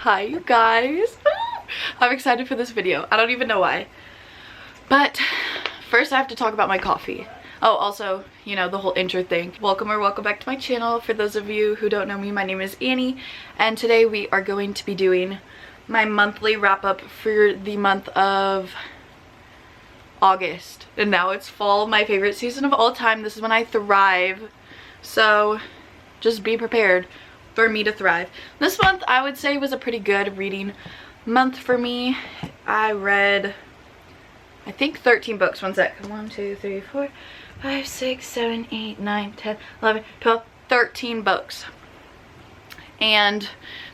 Hi you guys. I'm excited for this video. I don't even know why. But first I have to talk about my coffee. Oh, also, you know, the whole intro thing. Welcome back to my channel. For those of you who don't know me, my name is Annie, and today we are going to be doing my monthly wrap up for the month of August. And now it's fall, my favorite season of all time. This is when I thrive. So just be prepared for me to thrive. This month I would say was a pretty good reading month for me. I read, I think 13 books. One sec. 1, 2, 3, 4, 5, 6, 7, 8, 9, 10, 11, 12, 13 books. And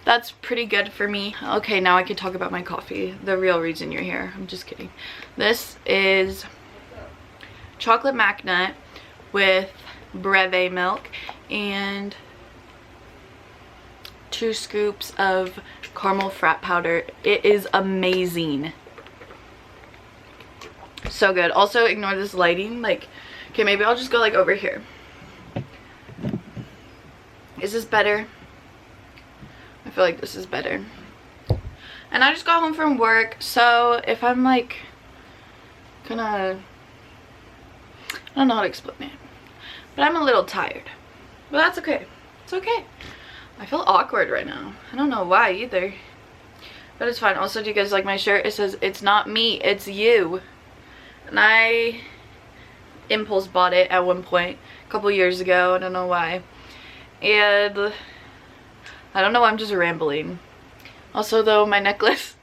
that's pretty good for me. Okay, now I can talk about my coffee. The real reason you're here. I'm just kidding. This is chocolate magnate with breve milk and 2 scoops of caramel frat powder. It is amazing. So good. Also, ignore this lighting. Like, okay, maybe I'll just go like over here. Is this better? I feel like this is better. And I just got home from work, so if I'm like kinda, I don't know how to explain it, but I'm a little tired. But that's okay. It's okay. I feel awkward right now. I don't know why either. But it's fine. Also, do you guys like my shirt? It says, "It's not me, it's you." And I impulse bought it at one point a couple years ago. I don't know why. And I don't know why, I'm just rambling. Also though, my necklace,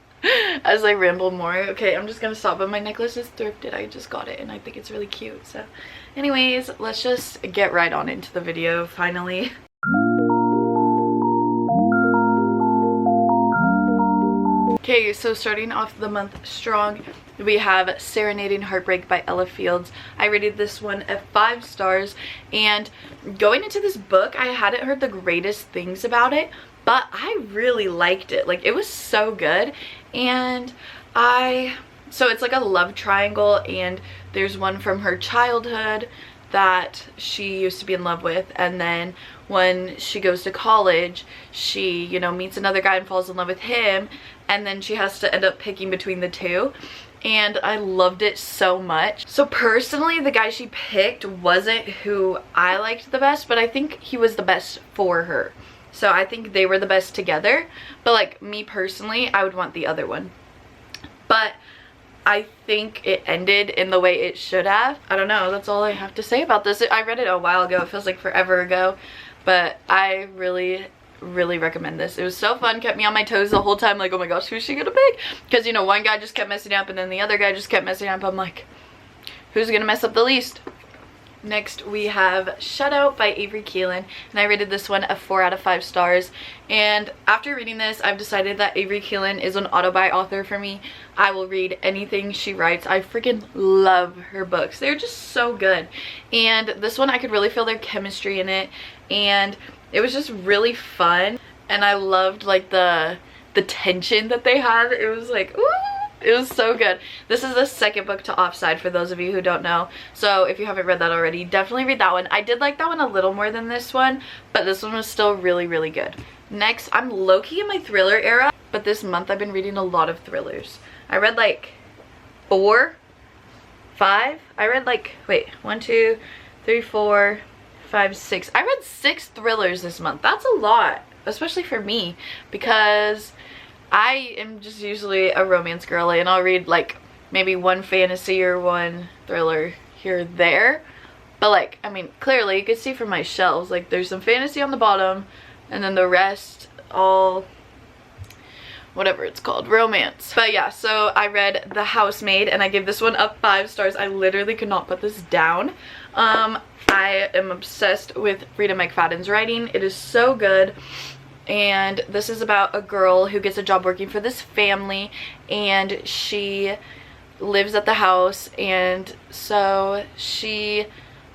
as I ramble more, okay, I'm just gonna stop, but my necklace is thrifted. I just got it and I think it's really cute. So anyways, let's just get right on into the video finally. Okay, so starting off the month strong, we have Serenading Heartbreak by Ella Fields. I rated this one at 5 stars, and going into this book, I hadn't heard the greatest things about it, but I really liked it. Like, it was so good. And so it's like a love triangle, and there's one from her childhood that she used to be in love with, and then when she goes to college, she, you know, meets another guy and falls in love with him, and then she has to end up picking between the two. And I loved it so much. So personally, the guy she picked wasn't who I liked the best, but I think he was the best for her. So I think they were the best together. But like, me personally, I would want the other one. But I think it ended in the way it should have. I don't know, that's all I have to say about this. I read it a while ago, it feels like forever ago, but I really recommend this. It was so fun, kept me on my toes the whole time, like, oh my gosh, who's she gonna pick? Because, you know, one guy just kept messing up and then the other guy just kept messing up. I'm like, who's gonna mess up the least? Next we have Shut Out by Avery Keelan, and I rated this one a 4 out of 5 stars. And after reading this, I've decided that Avery Keelan is an auto-buy author for me. I will read anything she writes. I freaking love her books. They're just so good. And this one, I could really feel their chemistry in it, and it was just really fun. And I loved like the tension that they had. It was like, ooh. It was so good. This is the second book to Offside, for those of you who don't know. So if you haven't read that already, definitely read that one. I did like that one a little more than this one, but this one was still really good. Next, I'm low-key in my thriller era, but this month I've been reading a lot of thrillers. I read like 4, 5. I read like, wait, 1, 2, 3, 4, 5, 6. I read 6 thrillers this month. That's a lot, especially for me, because I am just usually a romance girly, and I'll read like maybe 1 fantasy or 1 thriller here or there. But like, I mean, clearly you can see from my shelves, like there's some fantasy on the bottom, and then the rest all, whatever it's called, romance. But yeah, so I read The Housemaid, and I give this one up 5 stars. I literally could not put this down. I am obsessed with Rita McFadden's writing. It is so good. And this is about a girl who gets a job working for this family, and she lives at the house, and so she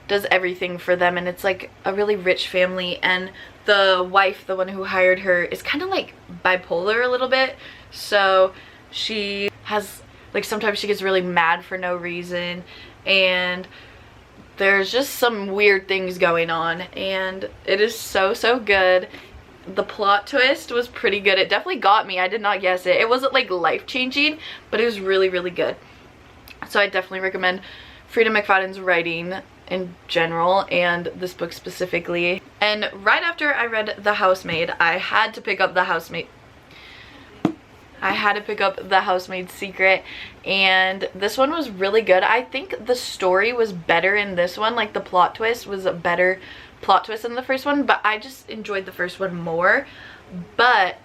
does everything for them, and it's like a really rich family, and the wife, the one who hired her, is kind of like bipolar a little bit. So she has, like, sometimes she gets really mad for no reason, and there's just some weird things going on, and it is so good. the plot twist was pretty good. It definitely got me. I did not guess it. It wasn't like life-changing, but it was really, really good. So I definitely recommend Frida McFadden's writing in general and this book specifically. And right after I read The Housemaid, I had to pick up The Housemate. I had to pick up The Housemaid's Secret, and this one was really good. I think the story was better in this one. Like, the plot twist was a better plot twist than the first one, but I just enjoyed the first one more. But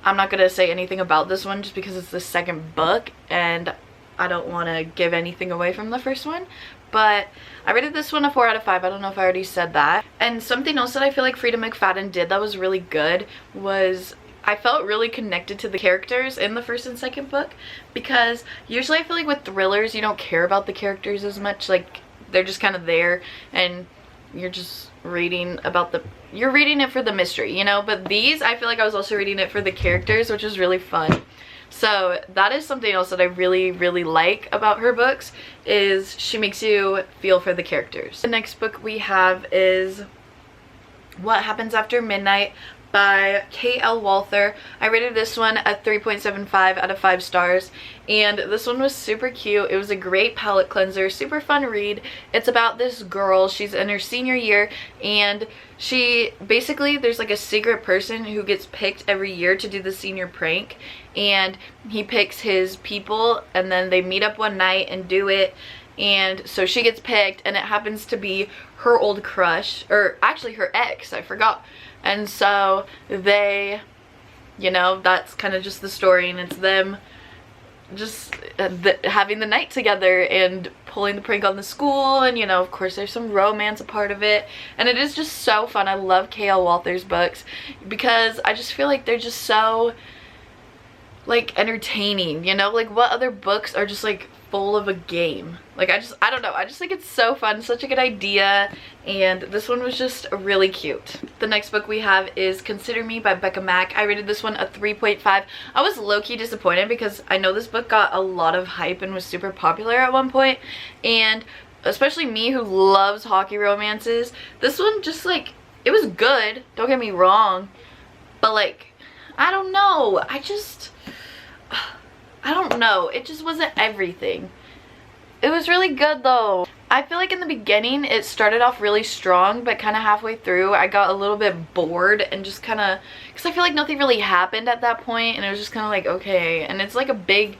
I'm not gonna say anything about this one just because it's the second book and I don't want to give anything away from the first one. But I rated this one a 4 out of 5. I don't know if I already said that. And something else that I feel like Frida McFadden did that was really good was I felt really connected to the characters in the first and second book, because usually I feel like with thrillers you don't care about the characters as much. Like, they're just kind of there and you're just reading about you're reading it for the mystery, you know. But these, I feel like I was also reading it for the characters, which was really fun. So that is something else that I really, really like about her books, is she makes you feel for the characters. The next book we have is What Happens After Midnight by K.L. Walther. I rated this one a 3.75 out of 5 stars, and this one was super cute. It was a great palate cleanser, super fun read. It's about this girl. She's in her senior year, and she basically, there's like a secret person who gets picked every year to do the senior prank, and he picks his people and then they meet up one night and do it. And so she gets picked, and it happens to be her old crush, or actually her ex, I forgot. And so they, you know, that's kind of just the story, and it's them just having the night together and pulling the prank on the school. And, you know, of course there's some romance a part of it, and it is just so fun. I love K.L. Walther's books because I just feel like they're just so, like, entertaining, you know. Like, what other books are just like full of a game? Like, I don't know, I just think it's so fun, such a good idea, and this one was just really cute. The next book we have is Consider Me by Becca Mack. I rated this one a 3.5. I was low-key disappointed because I know this book got a lot of hype and was super popular at one point, and especially me who loves hockey romances, this one just, like, it was good, don't get me wrong, but like, I don't know, I don't know, it just wasn't everything. It was really good though. I feel like in the beginning it started off really strong, but kind of halfway through I got a little bit bored and just kind of, because I feel like nothing really happened at that point, and it was just kind of like, okay. And it's like a big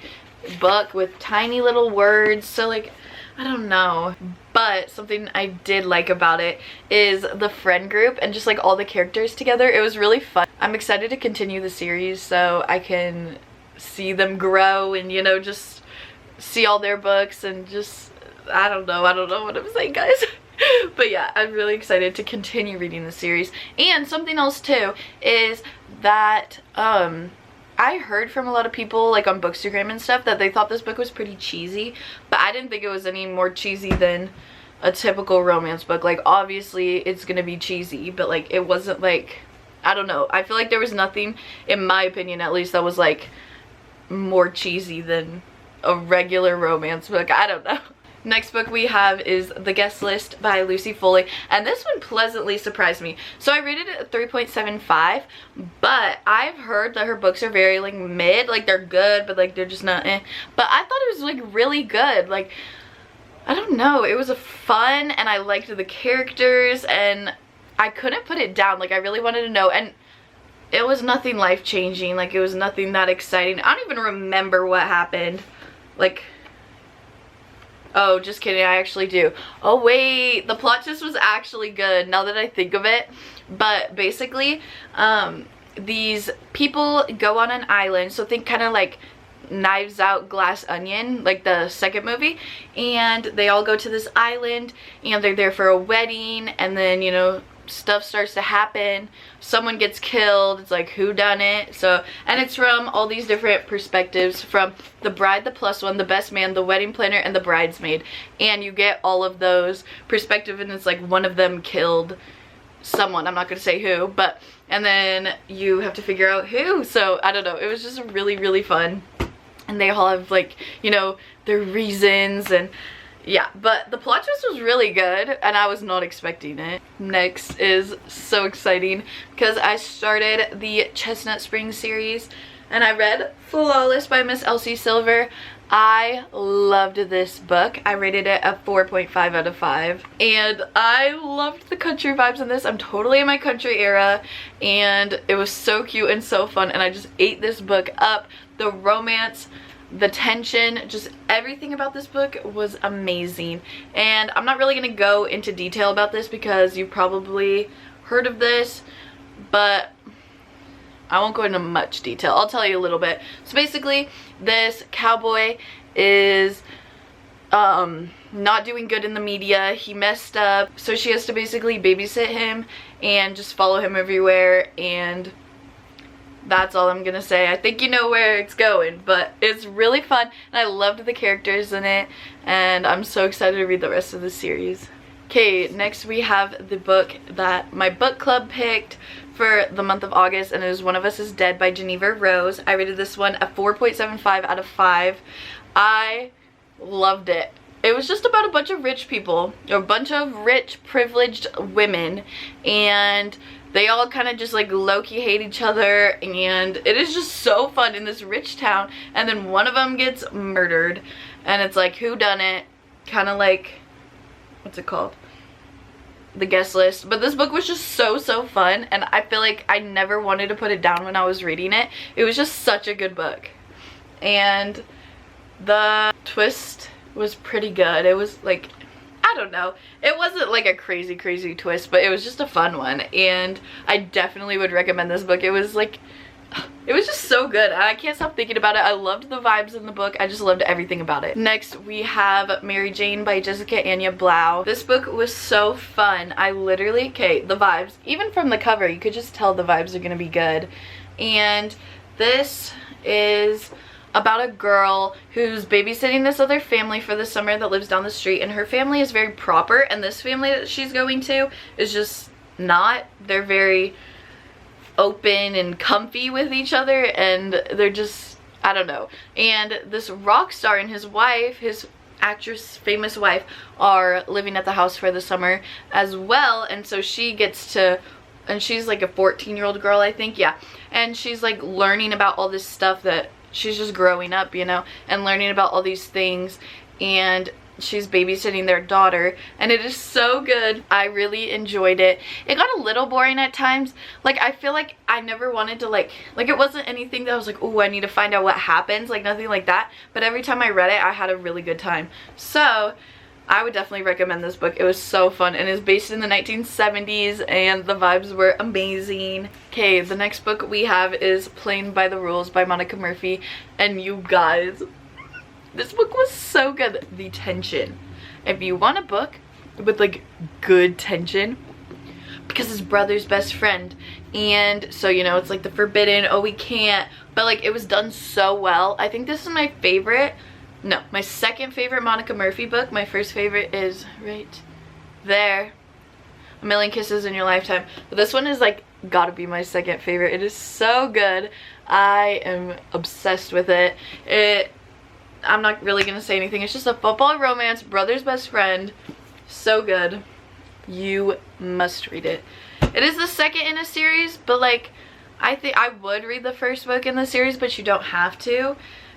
book with tiny little words, so like, I don't know. But something I did like about it is the friend group and just like all the characters together. It was really fun. I'm excited to continue the series so I can see them grow and, you know, just see all their books and just, I don't know what I'm saying, guys. But yeah, I'm really excited to continue reading the series. And something else too is that I heard from a lot of people, like on Bookstagram and stuff, that they thought this book was pretty cheesy, but I didn't think it was any more cheesy than a typical romance book. Like, obviously it's gonna be cheesy, but like, it wasn't like, I don't know, I feel like there was nothing, in my opinion at least, that was like more cheesy than a regular romance book. I don't know. Next book we have is The Guest List by Lucy Foley, and this one pleasantly surprised me. So I rated it a 3.75, but I've heard that her books are very like mid, like they're good, but like they're just not But I thought it was like really good. Like, I don't know, it was a fun, and I liked the characters, and I couldn't put it down. Like, I really wanted to know, and it was nothing life-changing. Like, it was nothing that exciting. I don't even remember what happened. Like, oh, just kidding, I actually do. Oh wait, the plot twist was actually good now that I think of it. But basically, these people go on an island, so think kind of like Knives Out, Glass Onion, like the second movie, and they all go to this island and they're there for a wedding, and then, you know, stuff starts to happen. Someone gets killed. It's like, who done it? So, and it's from all these different perspectives, from the bride, the plus one, the best man, the wedding planner, and the bridesmaid, and you get all of those perspectives, and it's like one of them killed someone, I'm not gonna say who, but, and then you have to figure out who. So I don't know, it was just really, really fun, and they all have, like, you know, their reasons, and Yeah, but the plot twist was really good and I was not expecting it. Next is so exciting because I started the Chestnut Springs series and I read Flawless by Miss Elsie Silver. I loved this book. I rated it a 4.5 out of 5 and I loved the country vibes in this. I'm totally in my country era and it was so cute and so fun and I just ate this book up. The romance, the tension, just everything about this book was amazing. And I'm not really going to go into detail about this because you've probably heard of this, but I won't go into much detail. I'll tell you a little bit. So basically, this cowboy is not doing good in the media. He messed up, so she has to basically babysit him and just follow him everywhere, and that's all I'm gonna say. I think you know where it's going, but it's really fun and I loved the characters in it and I'm so excited to read the rest of the series. Okay, next we have the book that my book club picked for the month of August, and it was One of Us is Dead by Geneva Rose. I rated this one a 4.75 out of 5. I loved it. It was just about a bunch of rich people, or a bunch of rich, privileged women, and they all kind of just like low-key hate each other, and it is just so fun in this rich town. And then one of them gets murdered, and it's like, who done it? Kind of like, what's it called? The Guest List. But this book was just so fun, and I feel like I never wanted to put it down when I was reading it. It was just such a good book, and the twist was pretty good. It was like, I don't know, it wasn't like a crazy twist, but it was just a fun one, and I definitely would recommend this book. It was like, it was just so good. I can't stop thinking about it. I loved the vibes in the book. I just loved everything about it. Next we have Mary Jane by Jessica Anya Blau. This book was so fun. I literally, okay, the vibes, even from the cover you could just tell the vibes are gonna be good. And this is about a girl who's babysitting this other family for the summer that lives down the street, and her family is very proper, and this family that she's going to is just not. They're very open and comfy with each other, and they're just, I don't know. And this rock star and his wife, his actress famous wife, are living at the house for the summer as well, and so she gets to, and she's like a 14-year-old girl, I think, yeah, and she's like learning about all this stuff that she's just growing up, you know, and learning about all these things, and she's babysitting their daughter, and it is so good. I really enjoyed it. It got a little boring at times. Like, I feel like I never wanted to like it wasn't anything that I was like, oh, I need to find out what happens, like nothing like that, but every time I read it I had a really good time. So I would definitely recommend this book. It was so fun, and it's based in the 1970s, and the vibes were amazing. Okay, the next book we have is Playing by the Rules by Monica Murphy, and you guys, this book was so good. The tension. If you want a book with like good tension, because his brother's best friend, and so, you know, it's like the forbidden, oh we can't, but like it was done so well. I think this is my favorite. No, my second favorite Monica Murphy book. My first favorite is right there, A Million Kisses in Your Lifetime. But this one is like gotta be my second favorite. It is so good. I am obsessed with it. I'm not really gonna say anything. It's just a football romance, brother's best friend. So good. You must read it. It is the second in a series, but like, I think I would read the first book in the series, but you don't have to.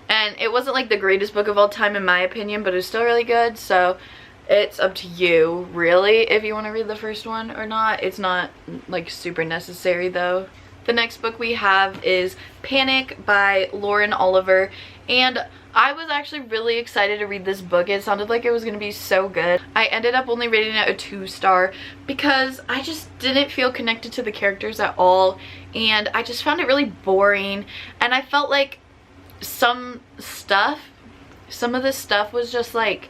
And it wasn't like the greatest book of all time in my opinion, but it was still really good, so it's up to you really if you want to read the first one or not. It's not like super necessary though. The next book we have is Panic by Lauren Oliver, and I was actually really excited to read this book. It sounded like it was going to be so good. I ended up only rating it a 2-star because I just didn't feel connected to the characters at all, and I just found it really boring, and I felt like some of this stuff was just like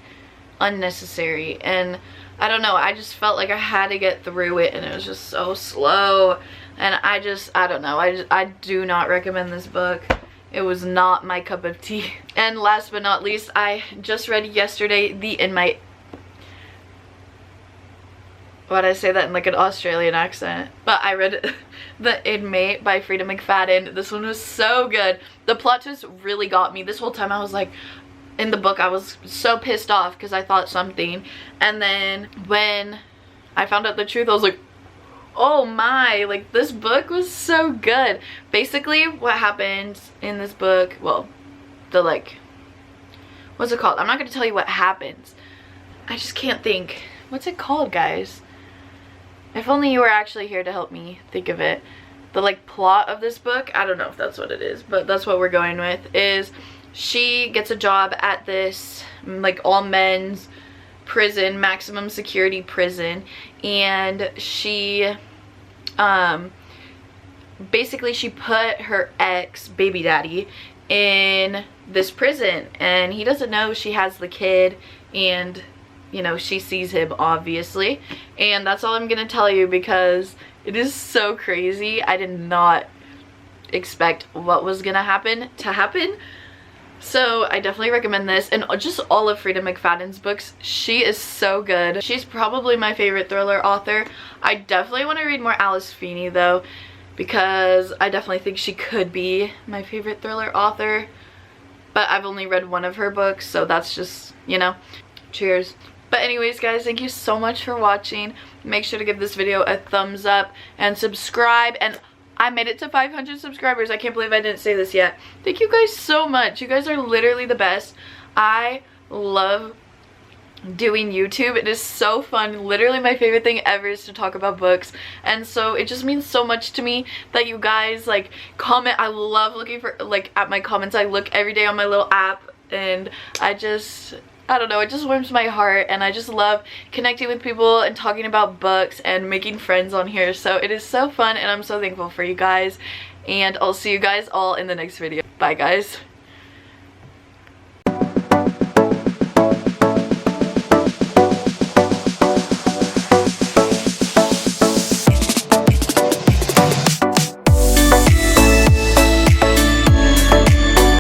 unnecessary, and I don't know, I just felt like I had to get through it, and it was just so slow, and I don't know, I do not recommend this book. It was not my cup of tea. And last but not least, I just read yesterday The Inmate. Why did I say that in like an Australian accent? But I read The Inmate by Frida McFadden. This one was so good. The plot twist really got me. This whole time I was like, in the book I was so pissed off because I thought something, and then when I found out the truth I was like, oh my, like this book was so good. Basically what happens in this book, well, the like, what's it called? I'm not going to tell you what happens. I just can't think. What's it called, guys? If only you were actually here to help me think of it. The like plot of this book, I don't know if that's what it is, but that's what we're going with, is she gets a job at this like all men's prison, maximum security prison, and she basically she put her ex baby daddy in this prison, and he doesn't know she has the kid, and you know, she sees him obviously, and that's all I'm gonna tell you because it is so crazy. I did not expect what was gonna happen to happen. So I definitely recommend this, and just all of Freida McFadden's books. She is so good. She's probably my favorite thriller author. I definitely want to read more Alice Feeney though, because I definitely think she could be my favorite thriller author, but I've only read one of her books, so that's just, you know, cheers. But anyways guys, thank you so much for watching. Make sure to give this video a thumbs up and subscribe, and I made it to 500 subscribers. I can't believe I didn't say this yet. Thank you guys so much. You guys are literally the best. I love doing YouTube. It is so fun. Literally my favorite thing ever is to talk about books, and so it just means so much to me that you guys like comment. I love looking for like at my comments. I look every day on my little app, and I don't know, it just warms my heart, and I just love connecting with people and talking about books and making friends on here. So it is so fun, and I'm so thankful for you guys, and I'll see you guys all in the next video. Bye guys.